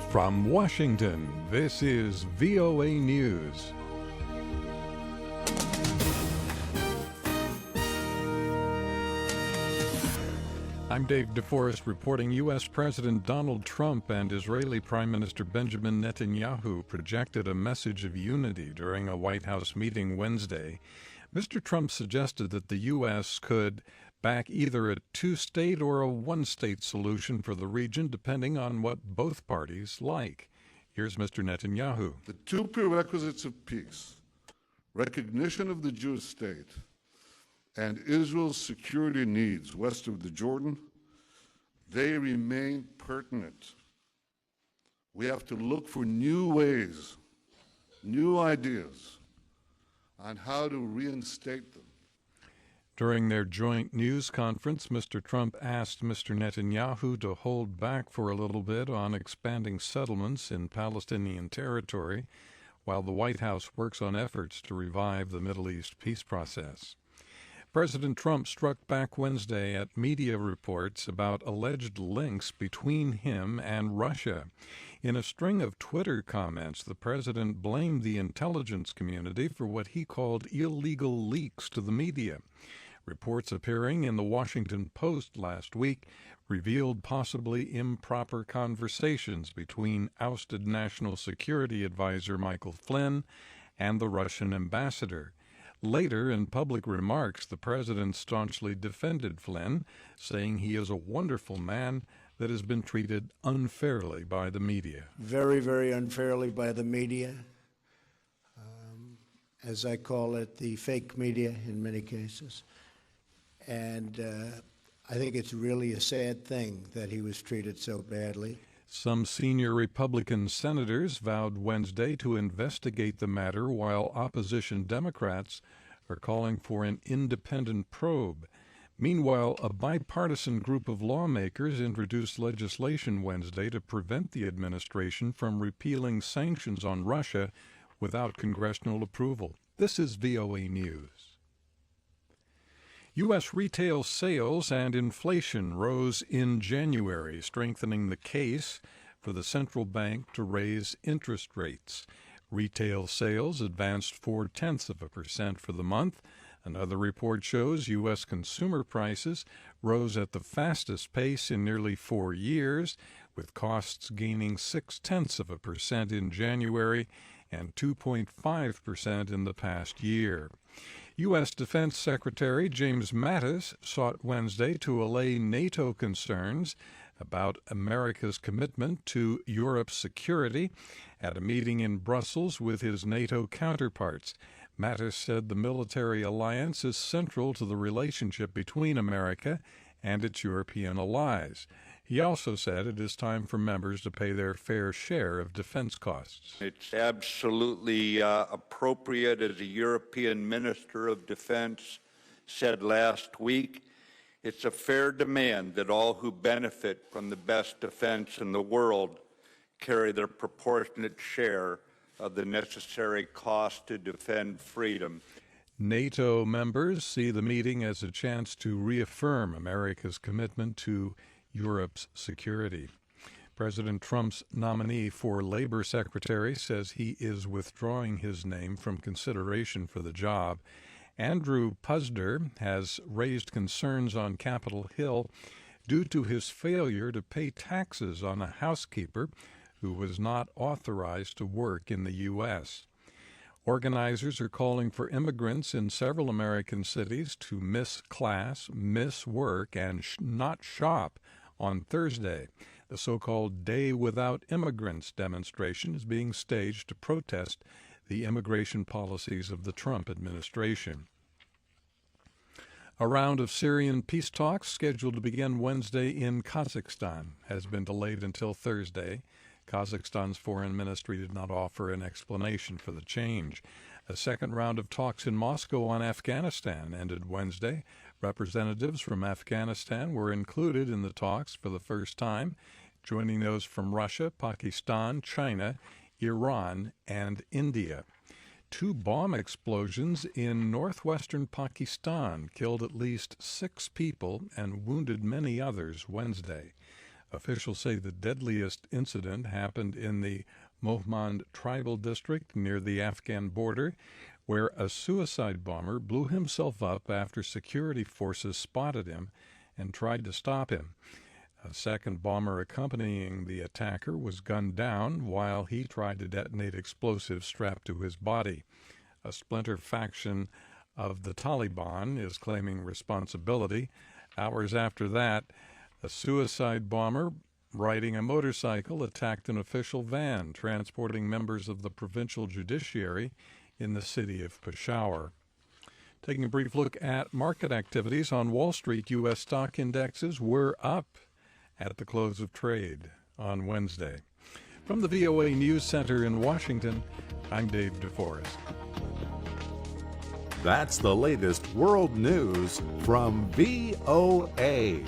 From Washington, this is VOA News. I'm David DeForest reporting U.S. President Donald Trump and Israeli Prime Minister Benjamin Netanyahu projected a message of unity during a White House meeting Wednesday. Mr. Trump suggested that the U.S. could back either a two-state or a one-state solution for the region, depending on what both parties like. Here's Mr. Netanyahu. The two prerequisites of peace, recognition of the Jewish state, and Israel's security needs west of the Jordan, they remain pertinent. We have to look for new ways, new ideas on how to reinstate them. During their joint news conference, Mr. Trump asked Mr. Netanyahu to hold back for a little bit on expanding settlements in Palestinian territory while the White House works on efforts to revive the Middle East peace process. President Trump struck back Wednesday at media reports about alleged links between him and Russia. In a string of Twitter comments, the president blamed the intelligence community for what he called illegal leaks to the media. Reports appearing in the Washington Post last week revealed possibly improper conversations between ousted National Security Advisor Michael Flynn and the Russian ambassador. Later, in public remarks, the president staunchly defended Flynn, saying he is a wonderful man that has been treated unfairly by the media. Very, very unfairly by the media. As I call it, the fake media in many cases. And I think it's really a sad thing that he was treated so badly. Some senior Republican senators vowed Wednesday to investigate the matter, while opposition Democrats are calling for an independent probe. Meanwhile, a bipartisan group of lawmakers introduced legislation Wednesday to prevent the administration from repealing sanctions on Russia without congressional approval. This is VOA News. U.S. retail sales and inflation rose in January, strengthening the case for the central bank to raise interest rates. Retail sales advanced 0.4% for the month. Another report shows U.S. consumer prices rose at the fastest pace in nearly 4 years, with costs gaining 0.6% in January and 2.5% in the past year. U.S. Defense Secretary James Mattis sought Wednesday to allay NATO concerns about America's commitment to Europe's security at a meeting in Brussels with his NATO counterparts. Mattis said the military alliance is central to the relationship between America and its European allies. He also said it is time for members to pay their fair share of defense costs. It's absolutely appropriate, as a European Minister of Defense said last week. It's a fair demand that all who benefit from the best defense in the world carry their proportionate share of the necessary cost to defend freedom. NATO members see the meeting as a chance to reaffirm America's commitment to Europe's security. President Trump's nominee for Labor Secretary says he is withdrawing his name from consideration for the job. Andrew Puzder has raised concerns on Capitol Hill due to his failure to pay taxes on a housekeeper who was not authorized to work in the U.S. Organizers are calling for immigrants in several American cities to miss class, miss work, and not shop on Thursday. The so-called Day Without Immigrants demonstration is being staged to protest the immigration policies of the Trump administration. A round of Syrian peace talks scheduled to begin Wednesday in Kazakhstan has been delayed until Thursday. Kazakhstan's foreign ministry did not offer an explanation for the change. A second round of talks in Moscow on Afghanistan ended Wednesday. Representatives from Afghanistan were included in the talks for the first time, joining those from Russia, Pakistan, China, Iran, and India. 2 bomb explosions in northwestern Pakistan killed at least 6 people and wounded many others Wednesday. Officials say the deadliest incident happened in the Mohmand tribal district near the Afghan border, where a suicide bomber blew himself up after security forces spotted him and tried to stop him. A second bomber accompanying the attacker was gunned down while he tried to detonate explosives strapped to his body. A splinter faction of the Taliban is claiming responsibility. Hours after that, a suicide bomber riding a motorcycle attacked an official van transporting members of the provincial judiciary in the city of Peshawar. Taking a brief look at market activities on Wall Street, U.S. stock indexes were up at the close of trade on Wednesday. From the VOA News Center in Washington, I'm Dave DeForest. That's the latest world news from VOA.